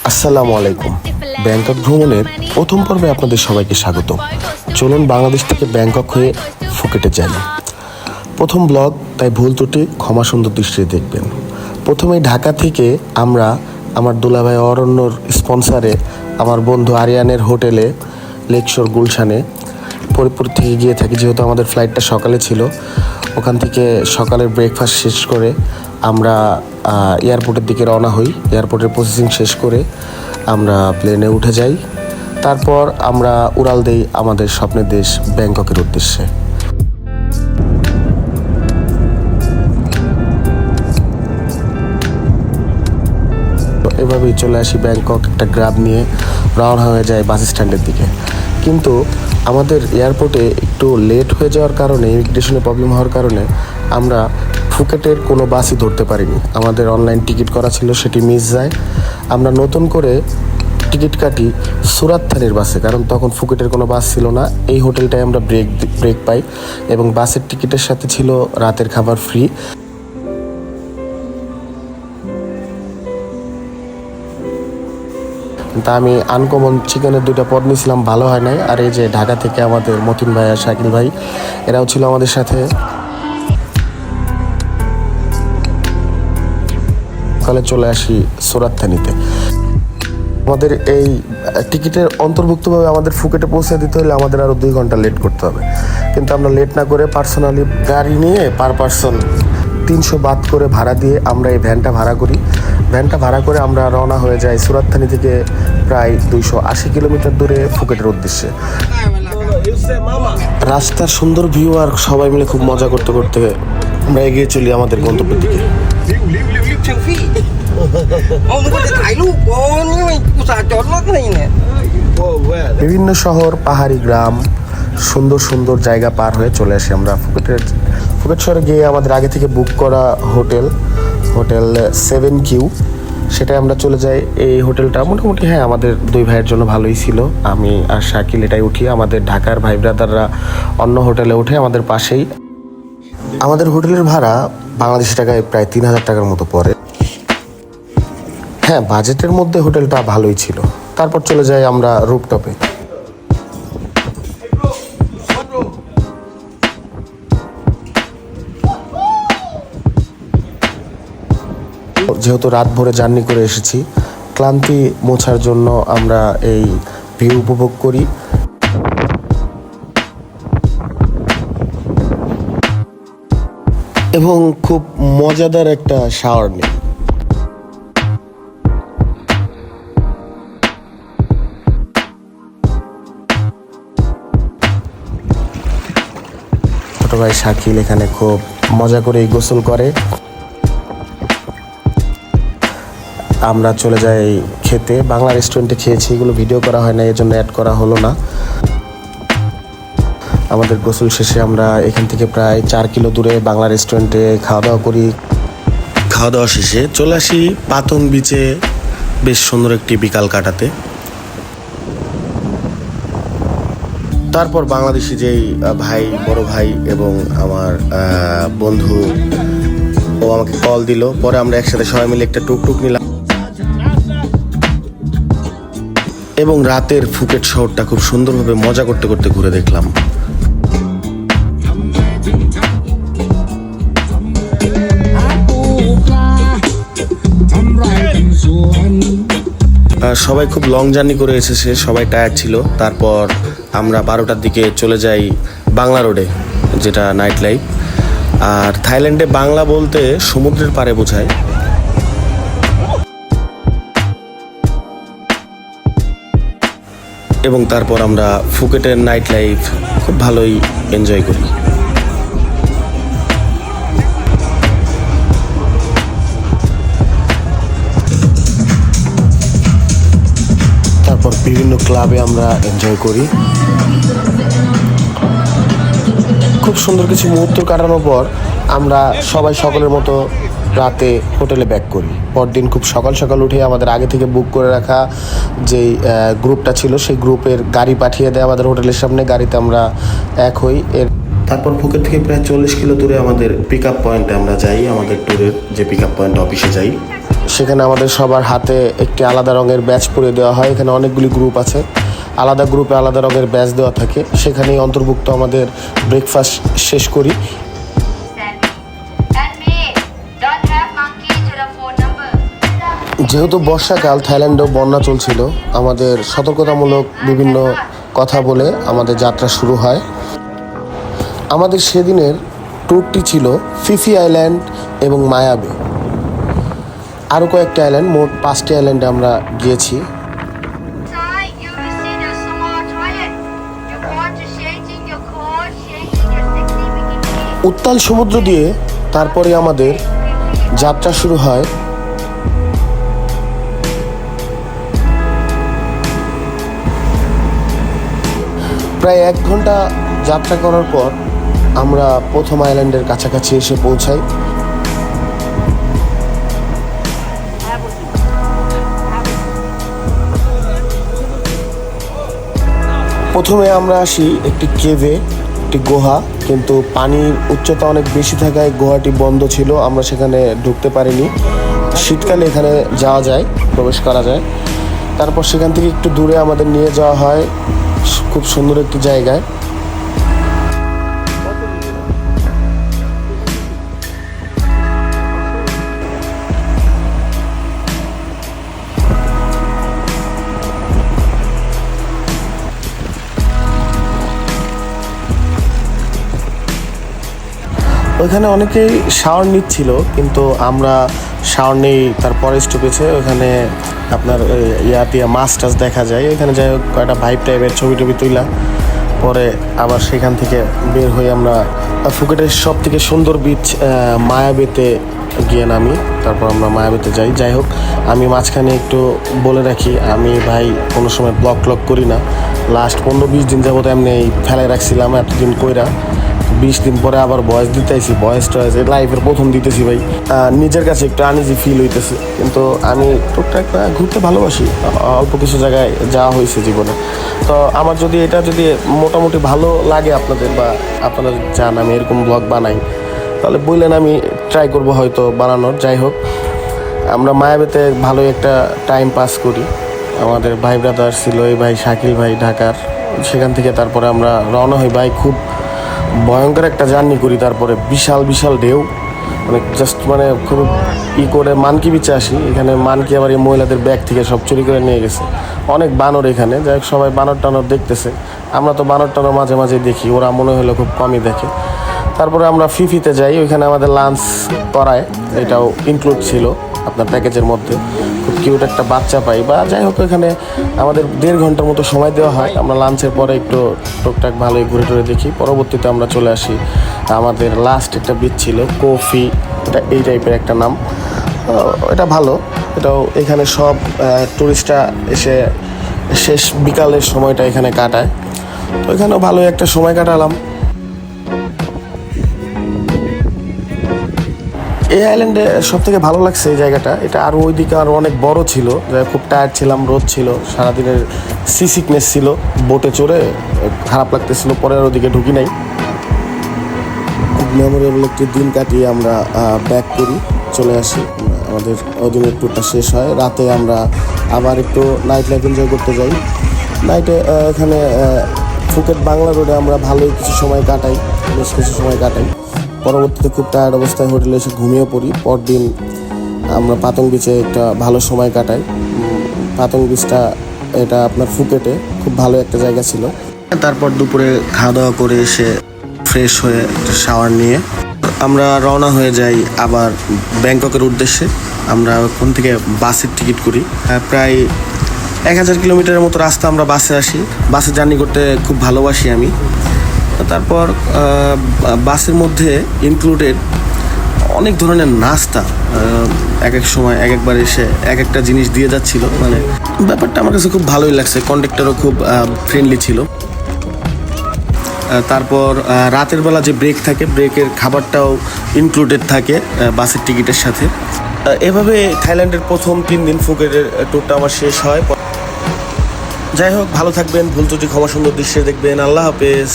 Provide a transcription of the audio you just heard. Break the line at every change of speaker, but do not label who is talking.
আসসালামু আলাইকুম। ব্যাংকক ভ্রমণের প্রথম পর্বে আপনাদের সবাইকে স্বাগত। চলুন বাংলাদেশ থেকে ব্যাংকক হয়ে ফুকেটে যাই। প্রথম ব্লগ, তাই ভুল ত্রুটি ক্ষমা সুন্দর দৃষ্টিতে দেখবেন। প্রথমেই ঢাকা থেকে আমরা আমার দুলাভাই অরণ্যর স্পন্সারে আমার বন্ধু আরিয়ানের হোটেলে লেকশোর গুলশানে ফরিদপুর থেকে গিয়ে থাকি, যেহেতু আমাদের ফ্লাইটটা সকালে ছিল। ওখান থেকে সকালের ব্রেকফাস্ট শেষ করে আমরা এয়ারপোর্টের দিকে রওনা হই। এয়ারপোর্টের প্রসেসিং শেষ করে আমরা প্লেনে উঠে যাই। তারপর আমরা উড়াল দেই আমাদের স্বপ্নের দেশ ব্যাংককের উদ্দেশ্যে। এভাবেই চলে আসি ব্যাংকক, একটা গ্রাব নিয়ে রওনা হয়ে যায় বাস স্ট্যান্ডের দিকে। কিন্তু আমাদের এয়ারপোর্টে একটু লেট হয়ে যাওয়ার কারণে, ইমিগ্রেশনে প্রবলেম হওয়ার কারণে আমরা ফুকেটের কোনো বাসই ধরতে পারিনি। আমাদের অনলাইন টিকিট করা ছিল, সেটি মিস যায়। আমরা নতুন করে টিকিট কাটি সুরাত থানির বাসে, কারণ তখন ফুকেটের কোনো বাস ছিল না। এই হোটেলটায় আমরা ব্রেক পাই এবং বাসের টিকিটের সাথে ছিল রাতের খাবার ফ্রি। তা আমি আনকমন চিকেনের 2টা পদ নিয়েছিলাম, ভালো হয় নাই। আর এই যে ঢাকা থেকে আমাদের মতিন ভাই আর শাকিল ভাই, এরাও ছিল আমাদের সাথে। সকালে চলে আসি সুরাত থানিতে। আমাদের এই টিকিটের অন্তর্ভুক্তভাবে আমাদের ফুকেটে পৌঁছে দিতে হলে আমাদের আরও 2 ঘন্টা লেট করতে হবে। কিন্তু আমরা লেট না করে পার্সোনালি গাড়ি নিয়ে পার পার্সন 300 বাদ করে ভাড়া দিয়ে আমরা এই ভ্যানটা ভাড়া করি। ভ্যানটা ভাড়া করে আমরা রওনা হয়ে যাই সুরাত থানি থেকে প্রায় 280 কিলোমিটার দূরে ফুকেটের উদ্দেশ্যে। রাস্তার সুন্দর ভিউ আর সবাই মিলে খুব মজা করতে করতে আমরা এগিয়ে চলি আমাদের গন্তব্যের দিকে। বিভিন্ন শহর, পাহাড়ি গ্রাম, সুন্দর সুন্দর জায়গা পার হয়ে চলে আসি আমরা ফুকেট শহরে গিয়ে আমাদের আগে থেকে বুক করা হোটেল 7Q, সেটাই আমরা চলে যাই। এই হোটেলটা মোটামুটি আমাদের 2 ভাইয়ের জন্য ভালোই ছিল। আমি আর শাকিল এটাই উঠি। আমাদের ঢাকার ভাই ব্রাদাররা অন্য হোটেলে উঠে আমাদের পাশেই। আমাদের হোটেলের ভাড়া বাংলাদেশি টাকায় প্রায় 3000 টাকার মতো পড়ে। বাজেটের মধ্যে হোটেলটা ভালোই ছিল। তারপর চলে যাই আমরা রুফটপে। যেহেতু রাত ভোরে জার্নি করে এসেছি, ক্লান্তি মোছার জন্য আমরা এই ভিউ উপভোগ করি। এবং খুব মজাদার একটা শাওয়ার নিই। ছোট ভাই শাকিল এখানে খুব মজা করে গোসল করে। আমরা চলে যাই খেতে। বাংলা রেস্টুরেন্টে খেয়েছি, এগুলো ভিডিও করা হয় না, এর জন্য অ্যাড করা হলো না। আমাদের গোসল শেষে আমরা এখান থেকে প্রায় 4 কিলো দূরে বাংলা রেস্টুরেন্টে খাওয়া দাওয়া করি। খাওয়া দাওয়া শেষে চলে আসি পাতং বিচে বেশ সুন্দর একটি বিকাল কাটাতে। তারপর বাংলাদেশি যেই ভাই, বড় ভাই এবং আমার বন্ধু, ও আমাকে কল দিল। পরে আমরা একসাথে সবাই মিলে একটা টুকটুক নিলাম এবং রাতের ফুকেট শহরটা খুব সুন্দরভাবে মজা করতে করতে ঘুরে দেখলাম। সবাই খুব লং জার্নি করে এসেছে, সবাই টায়ার্ড ছিল। তারপর আমরা 12টার দিকে চলে যাই বাংলা রোডে, যেটা নাইট লাইফ। আর থাইল্যান্ডে বাংলা বলতে সমুদ্রের পাড়ে বোঝায়। এবং তারপর আমরা ফুকেটের নাইট লাইফ খুব ভালোই এনজয় করি। তারপর বিভিন্ন ক্লাবে আমরা এনজয় করি। খুব সুন্দর কিছু মুহূর্ত কাটানোর পর আমরা সবাই সকলের মতো রাতে হোটেলে ব্যাক করি। পরদিন খুব সকাল সকাল উঠে আমাদের আগে থেকে বুক করে রাখা যেই গ্রুপটা ছিল, সেই গ্রুপের গাড়ি পাঠিয়ে দেয় আমাদের হোটেলের সামনে। গাড়িতে আমরা এক হই। তারপর ফুকেট থেকে প্রায় 40 কিলো দূরে আমাদের পিক আপ পয়েন্টে আমরা যাই। আমাদের ট্যুরের যে পিক আপ পয়েন্ট, অফিসে যাই। সেখানে আমাদের সবার হাতে একটি আলাদা রঙের ব্যাচ পরিয়ে দেওয়া হয়। এখানে অনেকগুলি গ্রুপ আছে, আলাদা গ্রুপে আলাদা রঙের ব্যাচ দেওয়া থাকে। সেখানেই অন্তর্ভুক্ত আমাদের ব্রেকফাস্ট শেষ করি। যেহেতু বর্ষাকাল, থাইল্যান্ডেও বন্যা চলছিল, আমাদের সতর্কতামূলক বিভিন্ন কথা বলে আমাদের যাত্রা শুরু হয়। আমাদের সেদিনের ট্যুরটি ছিল ফিফি আইল্যান্ড এবং মায়াবে, আরও কয়েকটি আইল্যান্ড, মোট 5টি আইল্যান্ডে আমরা গিয়েছি। উত্তাল সমুদ্র দিয়ে তারপরে আমাদের যাত্রা শুরু হয়। প্রায় 1 ঘন্টা যাত্রা করার পর আমরা প্রথম আইল্যান্ডের কাছাকাছি এসে পৌঁছাই। প্রথমে আমরা আসি একটি কেভে, একটি গুহা, কিন্তু পানির উচ্চতা অনেক বেশি থাকায় গুহাটি বন্ধ ছিল, আমরা সেখানে ঢুকতে পারিনি। শীতকালে এখানে যাওয়া যায়, প্রবেশ করা যায়। তারপর সেখান থেকে একটু দূরে আমাদের নিয়ে যাওয়া হয় খুব সুন্দর একটি জায়গায়। ওইখানে অনেকেই শাওয়ার নিচ্ছিল, কিন্তু আমরা শাওয়ার নেই। তারপরে স্টপেছে ওখানে আপনার ইয়াতিয়া মাছ টাছ দেখা যায়। ওইখানে যাই হোক একটা ভাইব টাইপের ছবি টবি তুইলা পরে আবার সেখান থেকে বের হয়ে আমরা ফুকেটের সব থেকে সুন্দর বিচ মায়াবেতে গিয়ে নামি। তারপর আমরা মায়াবেতে যাই। যাই হোক, আমি মাঝখানে একটু বলে রাখি, আমি ভাই কোনো সময় ব্লগ ট্লগ করি না। লাস্ট 15-20 দিন যাবত এমনি ফেলায় রাখছিলাম, এতদিন কইরা 20 দিন পরে আবার ভয়েস দিতেছি। ভয়েস টয়েস লাইফের প্রথম দিতেছি ভাই, নিজের কাছে একটু আনইজি ফিল হইতেছে। কিন্তু আমি টুকটাক ঘুরতে ভালোবাসি, অল্প কিছু জায়গায় যাওয়া হয়েছে জীবনে। তো আমার যদি এটা মোটামুটি ভালো লাগে আপনাদের, বা আপনারা চান আমি এরকম ব্লগ বানাই, তাহলে বললেন, আমি ট্রাই করবো হয়তো বানানোর। যাই হোক, আমরা মায়াবেতে ভালোই একটা টাইম পাস করি। আমাদের ভাই ব্রাদার ছিল, এই ভাই শাকিল ভাই ঢাকার। সেখান থেকে তারপরে আমরা রওনা হই। ভাই খুব ভয়ঙ্কর একটা জার্নি করি। তারপরে বিশাল বিশাল ঢেউ, জাস্ট খুব করে মানকি বিচে আসি। এখানে মানকি আবার এই মহিলাদের ব্যাগ থেকে সব চুরি করে নিয়ে গেছে। অনেক বানর এখানে, যাই হোক সবাই বানর টানর দেখতেছে। আমরা তো বানর টানর মাঝে মাঝে দেখি, ওরা মনে হলো খুব কমই দেখে। তারপরে আমরা ফিফিতে যাই, ওইখানে আমাদের লাঞ্চ করায়, এটাও ইনক্লুড ছিল আপনার প্যাকেজের মধ্যে। খুব কিউট একটা বাচ্চা পাই, বা যাই হোক এখানে আমাদের 1.5 ঘন্টার মতো সময় দেওয়া হয়। আমরা লাঞ্চের পরে একটু টুকটাক ভালোই ঘুরে টুরে দেখি। পরবর্তীতে আমরা চলে আসি, আমাদের লাস্ট একটা বিচ ছিল কফি, এটা এই টাইপের একটা নাম। এটা ভালো, এটাও এখানে সব টুরিস্টরা এসে শেষ বিকালের সময়টা এখানে কাটায়। তো এখানেও ভালোই একটা সময় কাটালাম। এই আইল্যান্ডে সব থেকে ভালো লাগছে এই জায়গাটা, এটা আরও ওইদিকে আরও অনেক বড় ছিল। খুব টায়ার্ড ছিলাম, রোদ ছিল, সারাদিনের সি সিকনেস ছিল, বোটে চড়ে খারাপ লাগতেছিল। পরে আর ওদিকে ঢুকি নাই। খুব মেমোরেবল একটি দিন কাটিয়ে আমরা ব্যাক করি, চলে আসি। আমাদের ওদিনের ট্যুরটা শেষ হয়। রাতে আমরা আবার একটু নাইট লাইফ এনজয় করতে যাই। নাইটে এখানে ফুকেট বাংলা রোডে আমরা ভালোই কিছু সময় কাটাই, বেশ কিছু সময় কাটাই। পরবর্তীতে খুব টায়ার্ড অবস্থায় হোটেলে এসে ঘুমিয়ে পড়ি। পরদিন আমরা পাতং বিচে একটা ভালো সময় কাটাই। পাতং বিচটা এটা আপনার ফুকেটে খুব ভালো একটা জায়গা ছিল। তারপর দুপুরে খাওয়া দাওয়া করে এসে ফ্রেশ হয়ে একটা শাওয়ার নিয়ে আমরা রওনা হয়ে যাই আবার ব্যাংককের উদ্দেশ্যে। আমরা ওখান থেকে বাসের টিকিট করি। প্রায় 1000 কিলোমিটারের মতো রাস্তা আমরা বাসে আসি। বাসে জার্নি করতে খুব ভালোবাসি আমি। তারপর বাসের মধ্যে ইনক্লুডেড অনেক ধরনের নাস্তা, এক এক সময় এক একবার এসে এক একটা জিনিস দিয়ে যাচ্ছিল। ব্যাপারটা আমার কাছে খুব ভালোই লাগছে। কন্ডাক্টরও খুব ফ্রেন্ডলি ছিল। তারপর রাতের বেলা যে ব্রেক থাকে, ব্রেকের খাবারটাও ইনক্লুডেড থাকে বাসের টিকিটের সাথে। এভাবে থাইল্যান্ডের প্রথম 3 দিন ফুকেটের ট্যুরটা আমার শেষ হয়। যাই হোক, ভালো থাকবেন, ভুল ত্রুটি ক্ষমা সুন্দর দৃশ্যে দেখবেন। আল্লাহ হাফেজ।